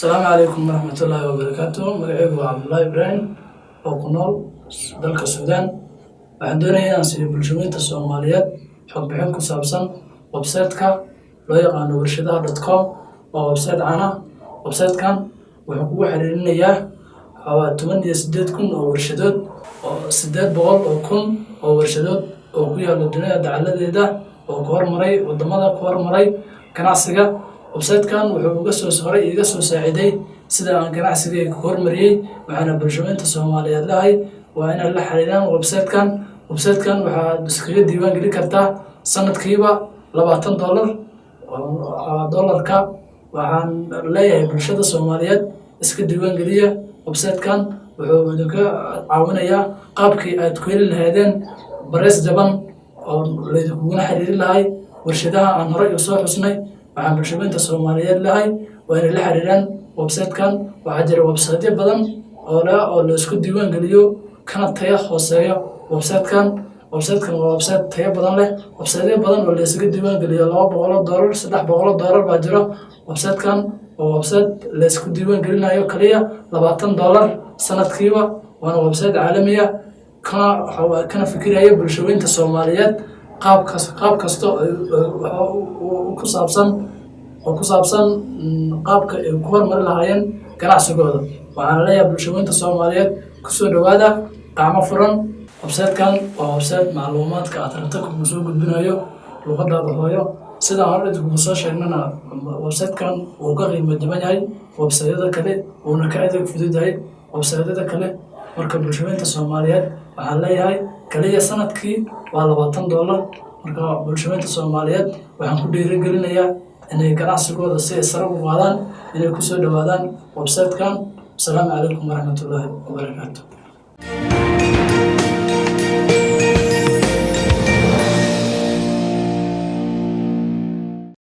السلام عليكم ورحمة الله وبركاته. magacaygu waa Cabdullaahi Ibraahim oo ku nool dalka Suudaan. Waxaan doonayaa inaan siiyo bulshooyinka Soomaaliyeed xog bixin ku saabsan website-ka loo yaqaan warshadaha.com oo website caan ah. Website-kan wuxuu kugu xiriirinayaa 18,000 oo warshadood oo 800,000 oo warshadood oo ku yaala dunida dacaladeeda oo ku hormaray wadamada ku hormaray ganacsiga. website-kan wuxuu iga soo saaciday sida aan ganacsiga ku hormariyay. waxaana bulshooyinka Soomaaliyeed lahay waa inay la xiriiraan website-kan. waxaad iskaga diiwaan gelin kartaa sanadkiiba $20 oo dollarka. waxaan leeyahay bulshada Soomaaliyeed iska diiwaan geliya website-kan. wuxuu idinka caawinayaa qaabkii aad ku heli lahaydeen bareys jaban oo laydinkugu xiriirin lahay warshadaha aan horey u soo xusnay. waxaan bulshooyinka Soomaaliyeed lahay waa inay la xiriiraan website-kan. waxaa jira website badan oo la isku diiwaan geliyo kana tayo hooseeyo. website-kan waa website tayo badan leh. website badan oo la isaga diiwaan geliyo $200 $300 baa jiro. website-kan waa website la isku diiwaan gelinayo kaliya $20 sanadkiiba. waana website caalami ah kana fikiraya bulshooyinka Soomaaliyeed qaab kasta oo ku saabsan qaabka ay ku hormari lahaayeen ganacsigooda. waxaan leeyahay bulshooyinka Soomaaliyeed kusoo dhawaada gacmo furan. website-kan waa website macluumaadka aad rabto kugu soo gudbinayo luqadaada hooyo. sidaan hore idinku soo sheegnana website-kan wuu ka qiimo jaban yahay website-yada kale, wuuna ka adeeg fudud yahay website-yada kale. marka bulshooyinka Soomaaliyeed waxaan leeyahay kaliya sanadkii waa $20. marka bulshooyinka Soomaaliyeed waxaan ku dhiirigelinayaa inay ganacsigooda si sare u qaadaan, inay kusoo dhawaadaan website-kan. Assalaamu calaykum waraxmatullaahi wabarakaatuh.